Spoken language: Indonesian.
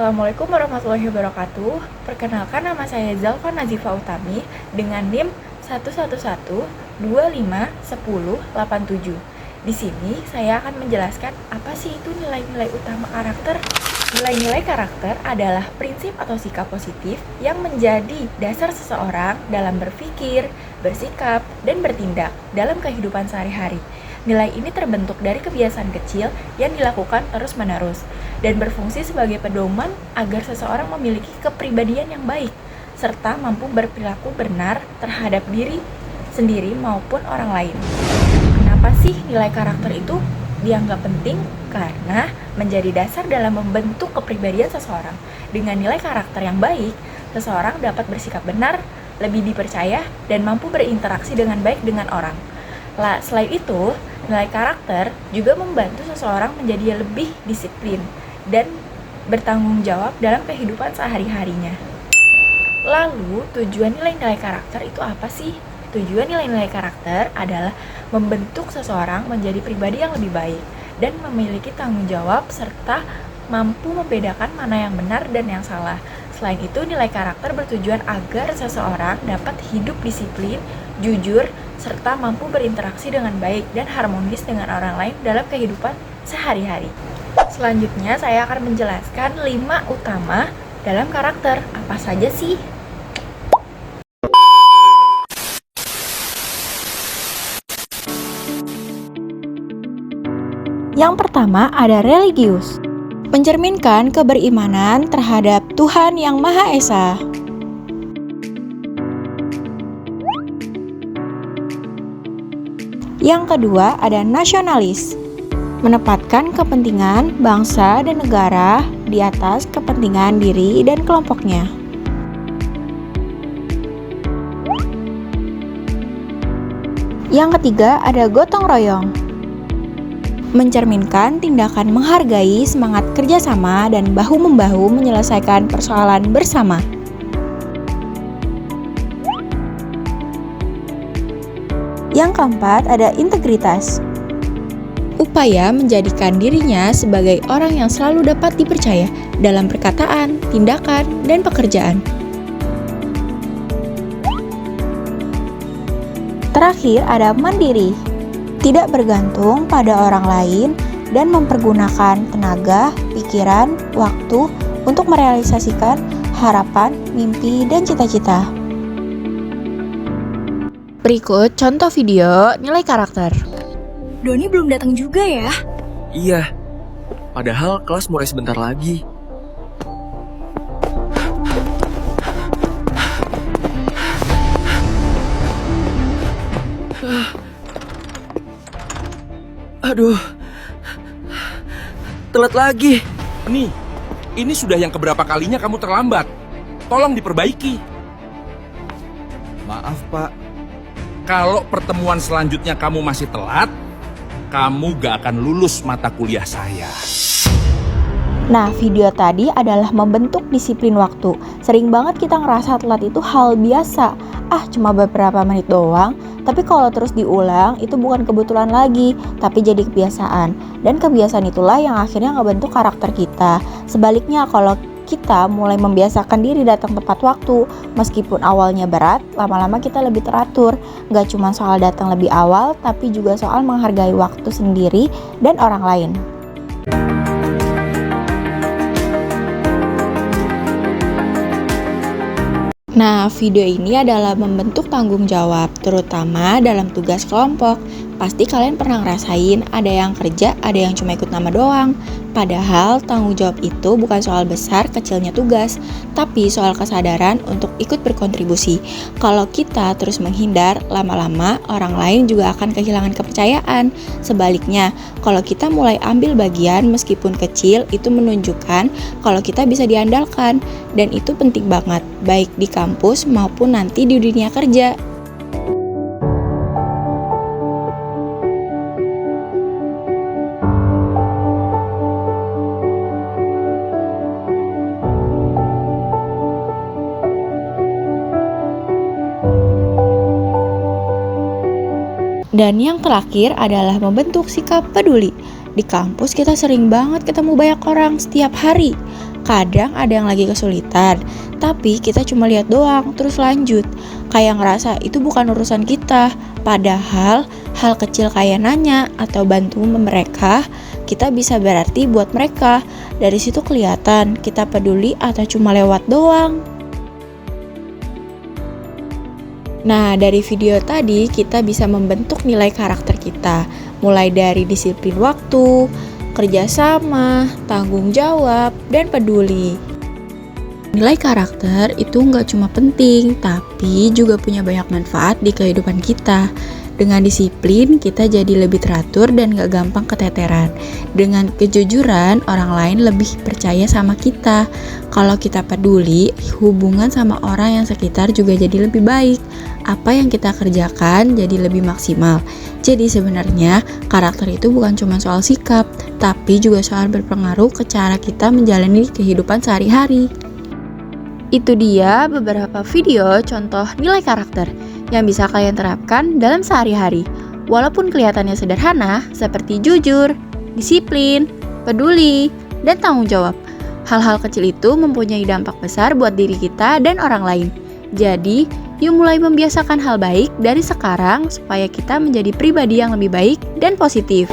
Assalamualaikum warahmatullahi wabarakatuh. Perkenalkan, nama saya Zalfa Nazifa Utami dengan NIM 111251087. Di sini saya akan menjelaskan apa sih itu nilai-nilai utama karakter. Nilai-nilai karakter adalah prinsip atau sikap positif yang menjadi dasar seseorang dalam berpikir, bersikap, dan bertindak dalam kehidupan sehari-hari. Nilai ini terbentuk dari kebiasaan kecil yang dilakukan terus-menerus dan berfungsi sebagai pedoman agar seseorang memiliki kepribadian yang baik serta mampu berperilaku benar terhadap diri sendiri maupun orang lain. Kenapa sih nilai karakter itu dianggap penting? Karena menjadi dasar dalam membentuk kepribadian seseorang. Dengan nilai karakter yang baik, seseorang dapat bersikap benar, lebih dipercaya, dan mampu berinteraksi dengan baik dengan orang. Selain itu, nilai karakter juga membantu seseorang menjadi lebih disiplin dan bertanggung jawab dalam kehidupan sehari-harinya. Lalu, tujuan nilai-nilai karakter itu apa sih? Tujuan nilai-nilai karakter adalah membentuk seseorang menjadi pribadi yang lebih baik dan memiliki tanggung jawab serta mampu membedakan mana yang benar dan yang salah. Selain itu, nilai karakter bertujuan agar seseorang dapat hidup disiplin, jujur, serta mampu berinteraksi dengan baik dan harmonis dengan orang lain dalam kehidupan sehari-hari. Selanjutnya, saya akan menjelaskan 5 utama dalam karakter. Apa saja sih? Yang pertama ada religius, mencerminkan keberimanan terhadap Tuhan Yang Maha Esa. Yang kedua ada nasionalis, menempatkan kepentingan bangsa dan negara di atas kepentingan diri dan kelompoknya. Yang ketiga ada gotong royong, mencerminkan tindakan menghargai semangat kerjasama dan bahu-membahu menyelesaikan persoalan bersama. Yang keempat ada integritas, upaya menjadikan dirinya sebagai orang yang selalu dapat dipercaya dalam perkataan, tindakan, dan pekerjaan. Terakhir ada mandiri, tidak bergantung pada orang lain dan mempergunakan tenaga, pikiran, waktu untuk merealisasikan harapan, mimpi, dan cita-cita. Berikut contoh video nilai karakter. Doni belum datang juga ya? Iya, padahal kelas mulai sebentar lagi. Aduh, telat lagi. Nih, ini sudah yang keberapa kalinya kamu terlambat. Tolong diperbaiki. Maaf, Pak. Kalau pertemuan selanjutnya kamu masih telat, kamu gak akan lulus mata kuliah saya. Nah, video tadi adalah membentuk disiplin waktu. Sering banget kita ngerasa telat itu hal biasa. Cuma beberapa menit doang. Tapi kalau terus diulang, itu bukan kebetulan lagi, tapi jadi kebiasaan. Dan kebiasaan itulah yang akhirnya ngebentuk karakter kita. Sebaliknya, kalau kita mulai membiasakan diri datang tepat waktu, meskipun awalnya berat, lama-lama kita lebih teratur. Gak cuma soal datang lebih awal, tapi juga soal menghargai waktu sendiri dan orang lain. Nah, video ini adalah membentuk tanggung jawab, terutama dalam tugas kelompok. Pasti kalian pernah ngerasain ada yang kerja, ada yang cuma ikut nama doang. Padahal tanggung jawab itu bukan soal besar kecilnya tugas, tapi soal kesadaran untuk ikut berkontribusi. Kalau kita terus menghindar, lama-lama orang lain juga akan kehilangan kepercayaan. Sebaliknya, kalau kita mulai ambil bagian meskipun kecil, itu menunjukkan kalau kita bisa diandalkan. Dan itu penting banget, baik di kampus maupun nanti di dunia kerja. Dan yang terakhir adalah membentuk sikap peduli. Di kampus kita sering banget ketemu banyak orang setiap hari. Kadang ada yang lagi kesulitan, tapi kita cuma lihat doang, terus lanjut. Kayak ngerasa itu bukan urusan kita. Padahal hal kecil kayak nanya atau bantu mereka, kita bisa berarti buat mereka. Dari situ kelihatan kita peduli atau cuma lewat doang. Nah, dari video tadi kita bisa membentuk nilai karakter kita, mulai dari disiplin waktu, kerjasama, tanggung jawab, dan peduli. Nilai karakter itu nggak cuma penting, tapi juga punya banyak manfaat di kehidupan kita. Dengan disiplin, kita jadi lebih teratur dan gak gampang keteteran. Dengan kejujuran, orang lain lebih percaya sama kita. Kalau kita peduli, hubungan sama orang yang sekitar juga jadi lebih baik. Apa yang kita kerjakan jadi lebih maksimal. Jadi sebenarnya, karakter itu bukan cuma soal sikap, tapi juga soal berpengaruh ke cara kita menjalani kehidupan sehari-hari. Itu dia beberapa video contoh nilai karakter yang bisa kalian terapkan dalam sehari-hari. Walaupun kelihatannya sederhana, seperti jujur, disiplin, peduli, dan tanggung jawab. Hal-hal kecil itu mempunyai dampak besar buat diri kita dan orang lain. Jadi, yuk mulai membiasakan hal baik dari sekarang supaya kita menjadi pribadi yang lebih baik dan positif.